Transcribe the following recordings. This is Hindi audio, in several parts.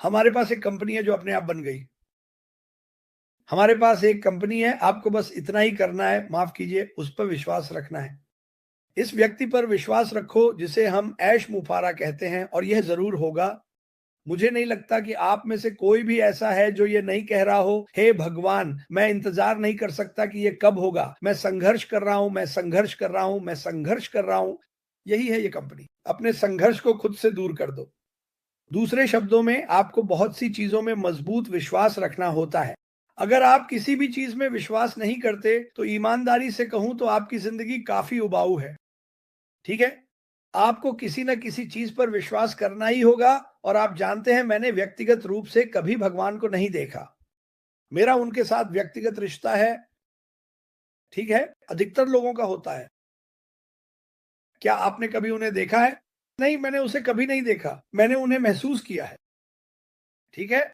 हमारे पास एक कंपनी है जो अपने आप बन गई। हमारे पास एक कंपनी है, आपको बस इतना ही करना है, माफ कीजिए, उस पर विश्वास रखना है। इस व्यक्ति पर विश्वास रखो जिसे हम ऐश मुफारा कहते हैं, और यह जरूर होगा। मुझे नहीं लगता कि आप में से कोई भी ऐसा है जो ये नहीं कह रहा हो, हे भगवान, मैं इंतजार नहीं कर सकता कि ये कब होगा, मैं संघर्ष कर रहा हूं, मैं संघर्ष कर रहा हूं, मैं संघर्ष कर रहा हूं। यही है ये कंपनी। अपने संघर्ष को खुद से दूर कर दो। दूसरे शब्दों में, आपको बहुत सी चीजों में मजबूत विश्वास रखना होता है। अगर आप किसी भी चीज में विश्वास नहीं करते, तो ईमानदारी से कहूं तो आपकी जिंदगी काफी उबाऊ है। ठीक है, आपको किसी न किसी चीज पर विश्वास करना ही होगा। और आप जानते हैं, मैंने व्यक्तिगत रूप से कभी भगवान को नहीं देखा। मेरा उनके साथ व्यक्तिगत रिश्ता है, ठीक है, अधिकतर लोगों का होता है। क्या आपने कभी उन्हें देखा है? नहीं, मैंने उसे कभी नहीं देखा, मैंने उन्हें महसूस किया है। ठीक है,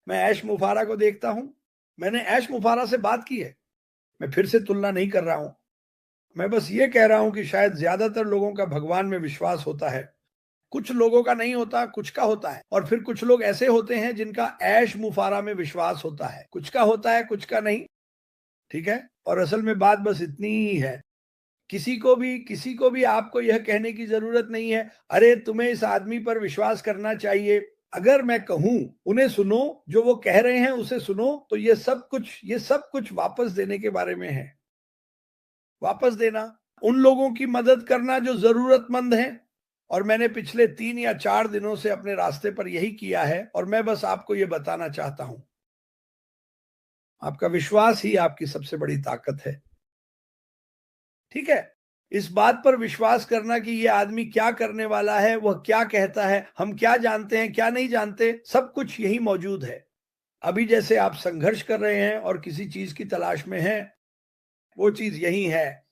मैं ऐश मुफारा को देखता हूं, मैंने ऐश मुफारा से बात की है। मैं फिर से तुलना नहीं कर रहा हूं, मैं बस ये कह रहा हूं कि शायद ज्यादातर लोगों का भगवान में विश्वास होता है। कुछ लोगों का नहीं होता, कुछ का होता है। और फिर कुछ लोग ऐसे होते हैं जिनका ऐश मुफारा में विश्वास होता है, कुछ का होता है, कुछ का नहीं। ठीक है, और असल में बात बस इतनी ही है। किसी को भी आपको यह कहने की जरूरत नहीं है, अरे तुम्हें इस आदमी पर विश्वास करना चाहिए। अगर मैं कहूं उन्हें सुनो, जो वो कह रहे हैं उसे सुनो, तो ये सब कुछ वापस देने के बारे में है। वापस देना, उन लोगों की मदद करना जो जरूरतमंद हैं। और मैंने पिछले 3 या 4 दिनों से अपने रास्ते पर यही किया है, और मैं बस आपको यह बताना चाहता हूं, आपका विश्वास ही आपकी सबसे बड़ी ताकत है। ठीक है, इस बात पर विश्वास करना कि यह आदमी क्या करने वाला है, वह क्या कहता है, हम क्या जानते हैं, क्या नहीं जानते, सब कुछ यही मौजूद है। अभी जैसे आप संघर्ष कर रहे हैं और किसी चीज की तलाश में हैं, वो चीज यही है।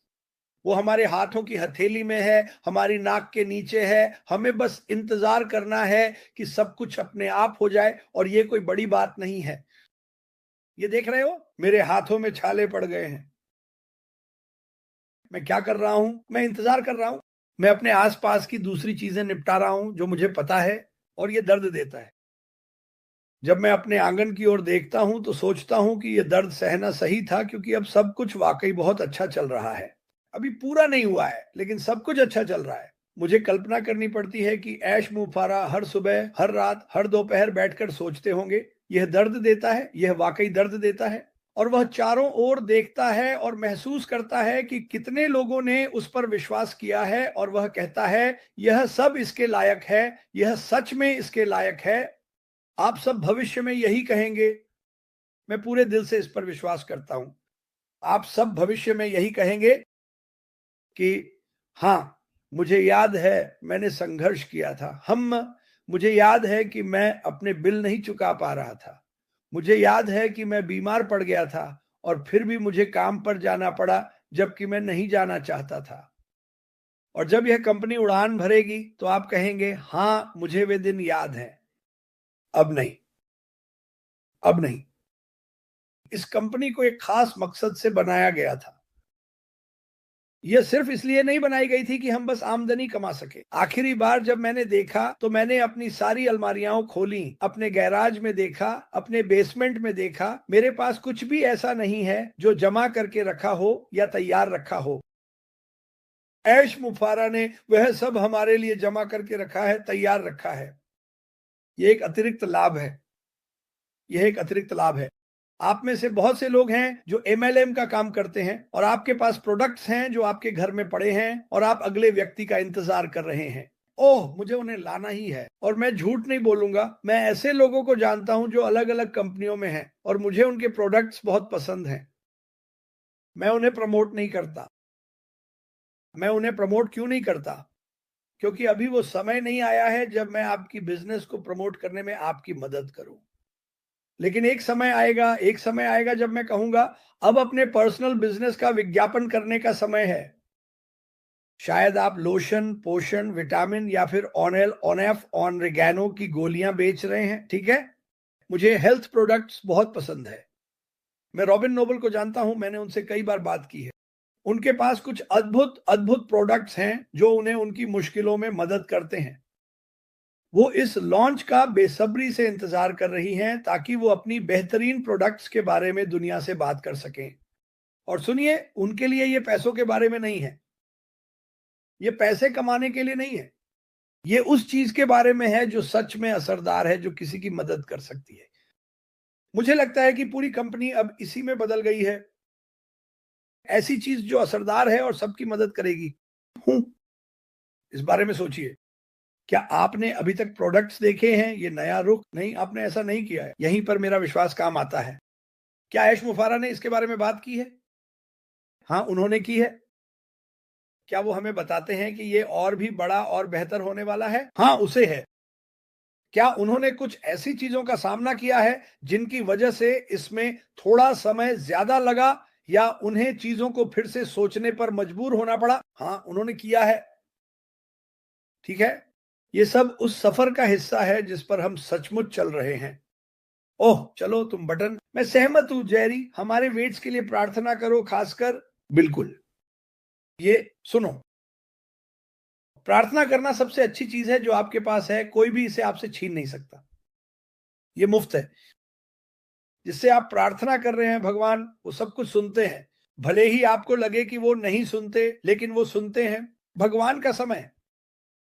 वो हमारे हाथों की हथेली में है, हमारी नाक के नीचे है। हमें बस इंतजार करना है कि सब कुछ अपने आप हो जाए, और ये कोई बड़ी बात नहीं है। ये देख रहे हो, मेरे हाथों में छाले पड़ गए हैं। मैं क्या कर रहा हूं? मैं इंतजार कर रहा हूं। मैं अपने आसपास की दूसरी चीजें निपटा रहा हूं जो मुझे पता है, और ये दर्द देता है। जब मैं अपने आंगन की ओर देखता हूं तो सोचता हूं कि यह दर्द सहना सही था, क्योंकि अब सब कुछ वाकई बहुत अच्छा चल रहा है। अभी पूरा नहीं हुआ है, लेकिन सब कुछ अच्छा चल रहा है। मुझे कल्पना करनी पड़ती है कि ऐश मुफारा हर सुबह, हर रात, हर दोपहर बैठकर सोचते होंगे, यह दर्द देता है, यह वाकई दर्द देता है। और वह चारों ओर देखता है और महसूस करता है कि कितने लोगों ने उस पर विश्वास किया है, और वह कहता है, यह सब इसके लायक है, यह सच में इसके लायक है। आप सब भविष्य में यही कहेंगे, मैं पूरे दिल से इस पर विश्वास करता हूं। आप सब भविष्य में यही कहेंगे कि हाँ, मुझे याद है, मैंने संघर्ष किया था। मुझे याद है कि मैं अपने बिल नहीं चुका पा रहा था। मुझे याद है कि मैं बीमार पड़ गया था, और फिर भी मुझे काम पर जाना पड़ा, जबकि मैं नहीं जाना चाहता था। और जब यह कंपनी उड़ान भरेगी तो आप कहेंगे, हाँ, मुझे वे दिन याद है। अब नहीं, अब नहीं। इस कंपनी को एक खास मकसद से बनाया गया था। यह सिर्फ इसलिए नहीं बनाई गई थी कि हम बस आमदनी कमा सके। आखिरी बार जब मैंने देखा तो मैंने अपनी सारी अलमारियां खोली, अपने गैराज में देखा, अपने बेसमेंट में देखा। मेरे पास कुछ भी ऐसा नहीं है जो जमा करके रखा हो या तैयार रखा हो। ऐश मुफारा ने वह सब हमारे लिए जमा करके रखा है, तैयार रखा है। यह एक अतिरिक्त लाभ है। यह एक अतिरिक्त लाभ है। आप में से बहुत से लोग हैं जो एमएलएम का काम करते हैं, और आपके पास प्रोडक्ट्स हैं जो आपके घर में पड़े हैं, और आप अगले व्यक्ति का इंतजार कर रहे हैं। ओह, मुझे उन्हें लाना ही है। और मैं झूठ नहीं बोलूंगा, मैं ऐसे लोगों को जानता हूं जो अलग अलग कंपनियों में हैं, और मुझे उनके प्रोडक्ट्स बहुत पसंद हैं। मैं उन्हें प्रमोट नहीं करता। मैं उन्हें प्रमोट क्यों नहीं करता? क्योंकि अभी वो समय नहीं आया है जब मैं आपकी बिजनेस को प्रमोट करने में आपकी मदद करूं। लेकिन एक समय आएगा जब मैं कहूंगा, अब अपने पर्सनल बिजनेस का विज्ञापन करने का समय है। शायद आप लोशन, पोषण, विटामिन, या फिर ऑनेल, ऑनेफ, ऑनरेगैनो की गोलियां बेच रहे हैं। ठीक है, मुझे हेल्थ प्रोडक्ट्स बहुत पसंद है। मैं रॉबिन नोबल को जानता हूं, मैंने उनसे कई बार बात की है। उनके पास कुछ अद्भुत अद्भुत प्रोडक्ट्स हैं जो उन्हें उनकी मुश्किलों में मदद करते हैं। वो इस लॉन्च का बेसब्री से इंतजार कर रही हैं ताकि वो अपनी बेहतरीन प्रोडक्ट्स के बारे में दुनिया से बात कर सकें। और सुनिए, उनके लिए ये पैसों के बारे में नहीं है, ये पैसे कमाने के लिए नहीं है, ये उस चीज के बारे में है जो सच में असरदार है, जो किसी की मदद कर सकती है। मुझे लगता है कि पूरी कंपनी अब इसी में बदल गई है, ऐसी चीज जो असरदार है और सबकी मदद करेगी। हूं, इस बारे में सोचिए। क्या आपने अभी तक प्रोडक्ट्स देखे हैं? ये नया रुख नहीं, आपने ऐसा नहीं किया है। यहीं पर मेरा विश्वास काम आता है। क्या ऐश मुफारा ने इसके बारे में बात की है? हाँ, उन्होंने की है। क्या वो हमें बताते हैं कि ये और भी बड़ा और बेहतर होने वाला है? हाँ, उसे है। क्या उन्होंने कुछ ऐसी चीजों का सामना किया है जिनकी वजह से इसमें थोड़ा समय ज्यादा लगा या उन्हें चीजों को फिर से सोचने पर मजबूर होना पड़ा? हाँ, उन्होंने किया है। ठीक है, ये सब उस सफर का हिस्सा है जिस पर हम सचमुच चल रहे हैं। ओह चलो तुम बटन, मैं सहमत हूं जेरी, हमारे वेट्स के लिए प्रार्थना करो, खासकर। बिल्कुल। ये सुनो, प्रार्थना करना सबसे अच्छी चीज है जो आपके पास है, कोई भी इसे आपसे छीन नहीं सकता। ये मुफ्त है। जिससे आप प्रार्थना कर रहे हैं भगवान, वो सब कुछ सुनते हैं। भले ही आपको लगे कि वो नहीं सुनते, लेकिन वो सुनते हैं। भगवान का समय है।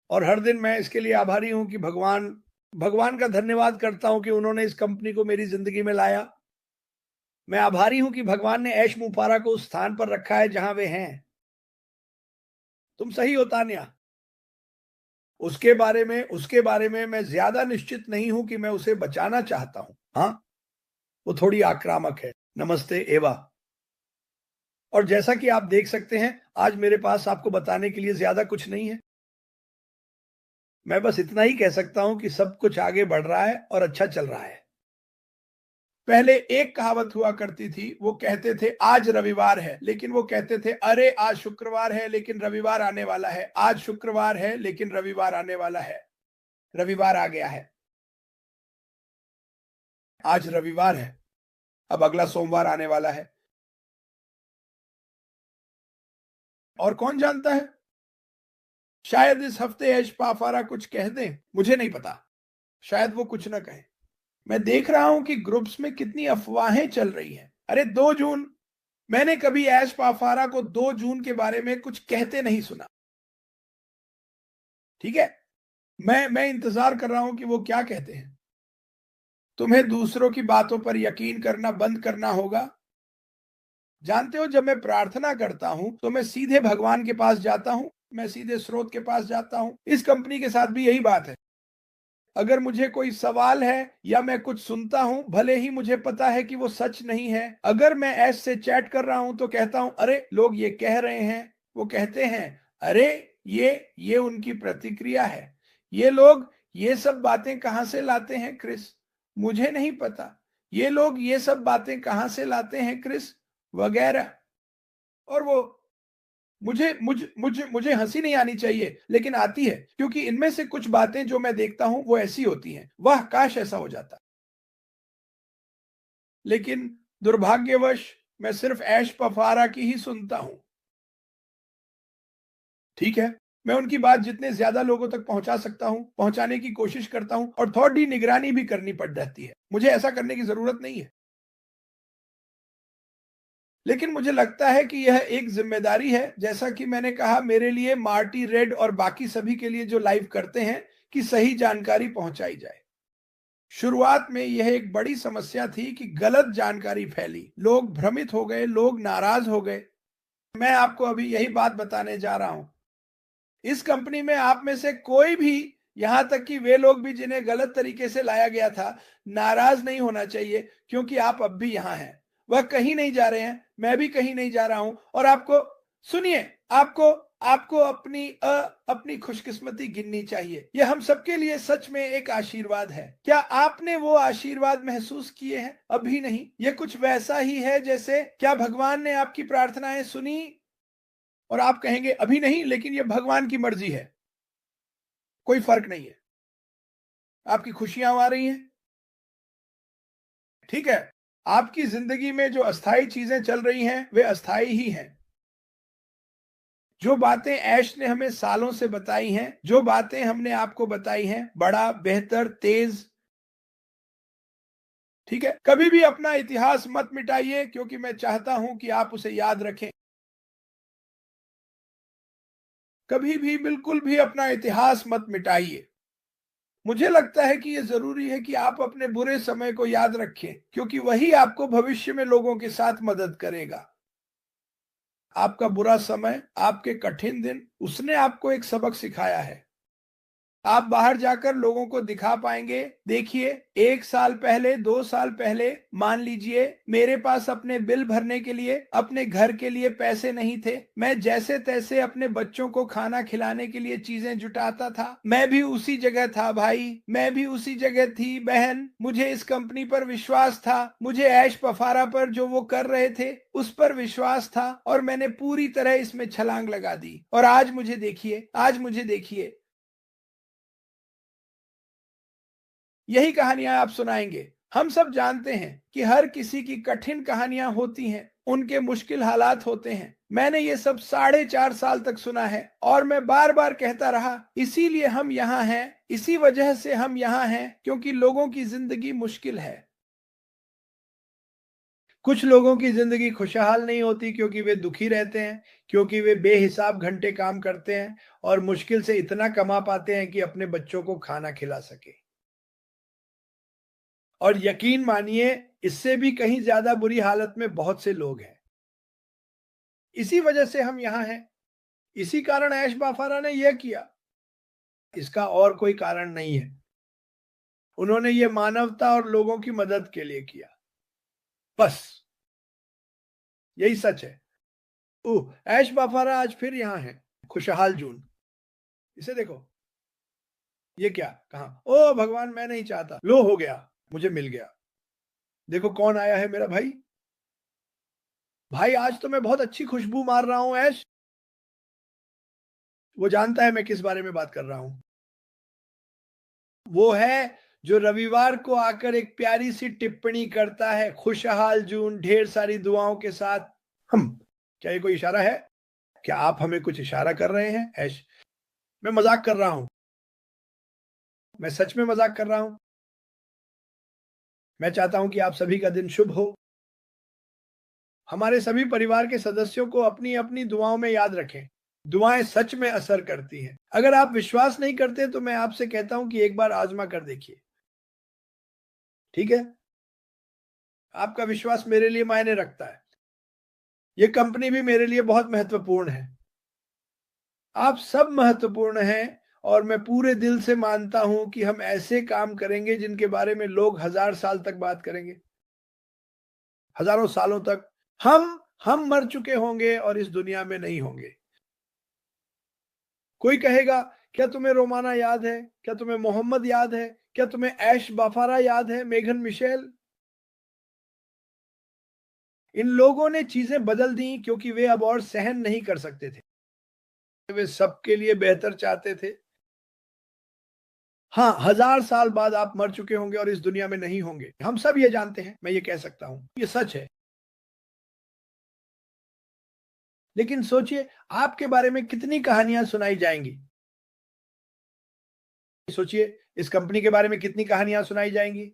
और हर दिन मैं इसके लिए आभारी हूं कि भगवान का धन्यवाद करता हूं कि उन्होंने इस कंपनी को मेरी जिंदगी में लाया। मैं आभारी हूं कि भगवान ने ऐश मुफारा को उस स्थान पर रखा है जहां वे हैं। तुम सही हो तान्या। उसके बारे में मैं ज्यादा निश्चित नहीं हूं कि मैं उसे बचाना चाहता हूं। हाँ, वो थोड़ी आक्रामक है। नमस्ते एवा। और जैसा कि आप देख सकते हैं, आज मेरे पास आपको बताने के लिए ज्यादा कुछ नहीं है। मैं बस इतना ही कह सकता हूं कि सब कुछ आगे बढ़ रहा है और अच्छा चल रहा है। पहले एक कहावत हुआ करती थी, वो कहते थे आज रविवार है, लेकिन वो कहते थे अरे आज शुक्रवार है लेकिन रविवार आने वाला है, आज शुक्रवार है लेकिन रविवार आने वाला है। रविवार आ गया है, आज रविवार है, अब अगला सोमवार आने वाला है। और कौन जानता है, शायद इस हफ्ते ऐश पाफारा कुछ कह दें, मुझे नहीं पता। शायद वो कुछ ना कहे। मैं देख रहा हूं कि ग्रुप्स में कितनी अफवाहें चल रही हैं। अरे 2 जून, मैंने कभी ऐश पाफारा को 2 जून के बारे में कुछ कहते नहीं सुना। ठीक है, मैं इंतजार कर रहा हूं कि वो क्या कहते हैं। तुम्हें दूसरों की बातों पर यकीन करना बंद करना होगा। जानते हो, जब मैं प्रार्थना करता हूं तो मैं सीधे भगवान के पास जाता हूं, मैं सीधे स्रोत के पास जाता हूं। इस कंपनी के साथ भी यही बात है। अगर मुझे कोई सवाल है या मैं कुछ सुनता हूं, भले ही मुझे पता है कि वो सच नहीं है, अगर मैं ऐश से चैट कर रहा हूं तो कहता हूं अरे लोग ये कह रहे हैं। वो कहते हैं अरे ये उनकी प्रतिक्रिया है। ये लोग ये सब बातें कहां से लाते हैं क्रिस? मुझे नहीं पता। ये लोग ये सब बातें कहां से लाते हैं क्रिस, वगैरह। और वो मुझे मुझे मुझे मुझे हंसी नहीं आनी चाहिए, लेकिन आती है, क्योंकि इनमें से कुछ बातें जो मैं देखता हूं वो ऐसी होती हैं, वाह काश ऐसा हो जाता। लेकिन दुर्भाग्यवश मैं सिर्फ ऐश पफारा की ही सुनता हूं। ठीक है, मैं उनकी बात जितने ज्यादा लोगों तक पहुंचा सकता हूं पहुंचाने की कोशिश करता हूं, और थोड़ी निगरानी भी करनी पड़ जाती है। मुझे ऐसा करने की जरूरत नहीं है, लेकिन मुझे लगता है कि यह एक जिम्मेदारी है, जैसा कि मैंने कहा मेरे लिए, मार्टी रेड और बाकी सभी के लिए जो लाइव करते हैं, कि सही जानकारी पहुंचाई जाए। शुरुआत में यह एक बड़ी समस्या थी कि गलत जानकारी फैली, लोग भ्रमित हो गए, लोग नाराज हो गए। मैं आपको अभी यही बात बताने जा रहा हूं। इस कंपनी में आप में से कोई भी, यहां तक कि वे लोग भी जिन्हें गलत तरीके से लाया गया था, नाराज नहीं होना चाहिए, क्योंकि आप अब भी यहां हैं। वह कहीं नहीं जा रहे हैं, मैं भी कहीं नहीं जा रहा हूं। और आपको, सुनिए, आपको आपको अपनी खुशकिस्मती गिननी चाहिए। यह हम सबके लिए सच में एक आशीर्वाद है। क्या आपने वो आशीर्वाद महसूस किए हैं? अभी नहीं। यह कुछ वैसा ही है जैसे, क्या भगवान ने आपकी प्रार्थनाएं सुनी? और आप कहेंगे अभी नहीं, लेकिन यह भगवान की मर्जी है। कोई फर्क नहीं है। आपकी खुशियां आ रही हैं, ठीक है। आपकी जिंदगी में जो अस्थाई चीजें चल रही हैं वे अस्थाई ही हैं। जो बातें ऐश ने हमें सालों से बताई हैं, जो बातें हमने आपको बताई हैं, बड़ा, बेहतर, तेज, ठीक है? कभी भी अपना इतिहास मत मिटाइए, क्योंकि मैं चाहता हूं कि आप उसे याद रखें। कभी भी, बिल्कुल भी अपना इतिहास मत मिटाइए। मुझे लगता है कि ये जरूरी है कि आप अपने बुरे समय को याद रखें, क्योंकि वही आपको भविष्य में लोगों के साथ मदद करेगा। आपका बुरा समय, आपके कठिन दिन, उसने आपको एक सबक सिखाया है। आप बाहर जाकर लोगों को दिखा पाएंगे। देखिए, 1 साल पहले, 2 साल पहले, मान लीजिए मेरे पास अपने बिल भरने के लिए, अपने घर के लिए पैसे नहीं थे। मैं जैसे तैसे अपने बच्चों को खाना खिलाने के लिए चीजें जुटाता था। मैं भी उसी जगह था भाई, मैं भी उसी जगह थी बहन। मुझे इस कंपनी पर विश्वास था, मुझे ऐश पफारा पर जो वो कर रहे थे उस पर विश्वास था, और मैंने पूरी तरह इसमें छलांग लगा दी। और आज मुझे देखिए, आज मुझे देखिए। यही कहानियां आप सुनाएंगे। हम सब जानते हैं कि हर किसी की कठिन कहानियां होती हैं, उनके मुश्किल हालात होते हैं। मैंने ये सब 4.5 साल तक सुना है, और मैं बार बार कहता रहा, इसीलिए हम यहाँ हैं, इसी वजह से हम यहाँ हैं, क्योंकि लोगों की जिंदगी मुश्किल है। कुछ लोगों की जिंदगी खुशहाल नहीं होती, क्योंकि वे दुखी रहते हैं, क्योंकि वे बेहिसाब घंटे काम करते हैं और मुश्किल से इतना कमा पाते हैं कि अपने बच्चों को खाना खिला सके। और यकीन मानिए, इससे भी कहीं ज्यादा बुरी हालत में बहुत से लोग हैं। इसी वजह से हम यहाँ हैं। इसी कारण ऐश बाफारा ने यह किया। इसका और कोई कारण नहीं है। उन्होंने ये मानवता और लोगों की मदद के लिए किया, बस यही सच है। ओह, ऐश बाफारा आज फिर यहाँ है। खुशहाल जून, इसे देखो। ये क्या, कहा? ओ भगवान, मैं नहीं चाहता। लो, हो गया, मुझे मिल गया। देखो कौन आया है, मेरा भाई। भाई, आज तो मैं बहुत अच्छी खुशबू मार रहा हूं ऐश। वो जानता है मैं किस बारे में बात कर रहा हूं। वो है जो रविवार को आकर एक प्यारी सी टिप्पणी करता है, खुशहाल जून, ढेर सारी दुआओं के साथ। हम, क्या ये कोई इशारा है? क्या आप हमें कुछ इशारा कर रहे हैं ऐश? मैं मजाक कर रहा हूं। मैं सच में मजाक कर रहा हूं। मैं चाहता हूं कि आप सभी का दिन शुभ हो। हमारे सभी परिवार के सदस्यों को अपनी अपनी दुआओं में याद रखें। दुआएं सच में असर करती हैं। अगर आप विश्वास नहीं करते तो मैं आपसे कहता हूं कि एक बार आजमा कर देखिए। ठीक है? आपका विश्वास मेरे लिए मायने रखता है। ये कंपनी भी मेरे लिए बहुत महत्वपूर्ण है। आप सब महत्वपूर्ण हैं, और मैं पूरे दिल से मानता हूं कि हम ऐसे काम करेंगे जिनके बारे में लोग 1000 साल तक बात करेंगे। हजारों सालों तक। हम मर चुके होंगे और इस दुनिया में नहीं होंगे। कोई कहेगा, क्या तुम्हें रोमाना याद है? क्या तुम्हें मोहम्मद याद है? क्या तुम्हें ऐश बाफारा याद है, मेघन मिशेल? इन लोगों ने चीजें बदल दी, क्योंकि वे अब और सहन नहीं कर सकते थे। वे सबके लिए बेहतर चाहते थे। हाँ, 1000 साल बाद आप मर चुके होंगे और इस दुनिया में नहीं होंगे। हम सब ये जानते हैं, मैं ये कह सकता हूं, ये सच है। लेकिन सोचिए, आपके बारे में कितनी कहानियां सुनाई जाएंगी। सोचिए, इस कंपनी के बारे में कितनी कहानियां सुनाई जाएंगी।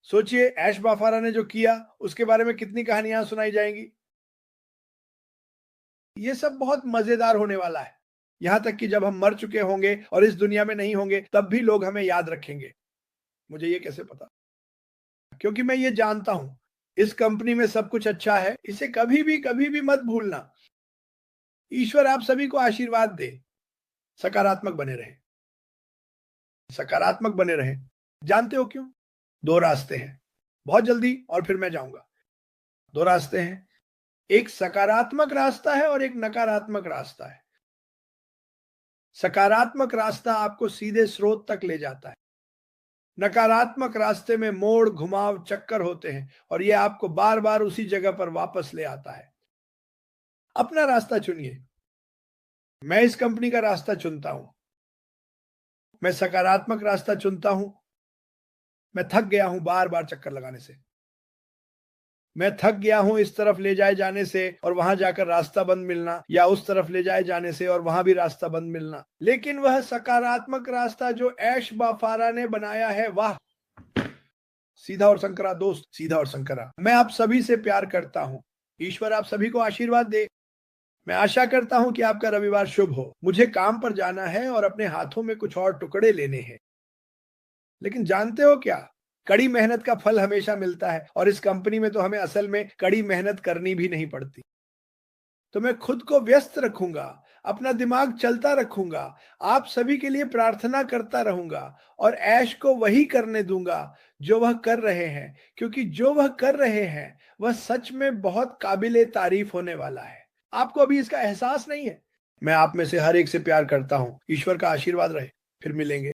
सोचिए, ऐश बाफारा ने जो किया उसके बारे में कितनी कहानियां सुनाई जाएंगी। ये सब बहुत मजेदार होने वाला है। यहां तक कि जब हम मर चुके होंगे और इस दुनिया में नहीं होंगे, तब भी लोग हमें याद रखेंगे। मुझे ये कैसे पता? क्योंकि मैं ये जानता हूं, इस कंपनी में सब कुछ अच्छा है। इसे कभी भी मत भूलना। ईश्वर आप सभी को आशीर्वाद दे। सकारात्मक बने रहे, सकारात्मक बने रहे। जानते हो क्यों? दो रास्ते हैं। बहुत जल्दी, और फिर मैं जाऊंगा। दो रास्ते हैं। एक सकारात्मक रास्ता है और एक नकारात्मक रास्ता है। सकारात्मक रास्ता आपको सीधे स्रोत तक ले जाता है। नकारात्मक रास्ते में मोड़, घुमाव, चक्कर होते हैं, और यह आपको बार बार उसी जगह पर वापस ले आता है। अपना रास्ता चुनिए। मैं इस कंपनी का रास्ता चुनता हूं। मैं सकारात्मक रास्ता चुनता हूं। मैं थक गया हूं बार बार चक्कर लगाने से। मैं थक गया हूं इस तरफ ले जाए जाने से और वहां जाकर रास्ता बंद मिलना, या उस तरफ ले जाए जाने से और वहां भी रास्ता बंद मिलना। लेकिन वह सकारात्मक रास्ता जो ऐश बाफारा ने बनाया है, वाह। सीधा और संकरा दोस्त, सीधा और संकरा। मैं आप सभी से प्यार करता हूं। ईश्वर आप सभी को आशीर्वाद दे। मैं आशा करता हूं कि आपका रविवार शुभ हो। मुझे काम पर जाना है और अपने हाथों में कुछ और टुकड़े लेने हैं। लेकिन जानते हो क्या, कड़ी मेहनत का फल हमेशा मिलता है, और इस कंपनी में तो हमें असल में कड़ी मेहनत करनी भी नहीं पड़ती। तो मैं खुद को व्यस्त रखूंगा, अपना दिमाग चलता रखूंगा, आप सभी के लिए प्रार्थना करता रहूंगा, और ऐश को वही करने दूंगा जो वह कर रहे हैं, क्योंकि जो वह कर रहे हैं वह सच में बहुत काबिले तारीफ होने वाला है। आपको अभी इसका एहसास नहीं है। मैं आप में से हर एक से प्यार करता हूं। ईश्वर का आशीर्वाद रहे। फिर मिलेंगे।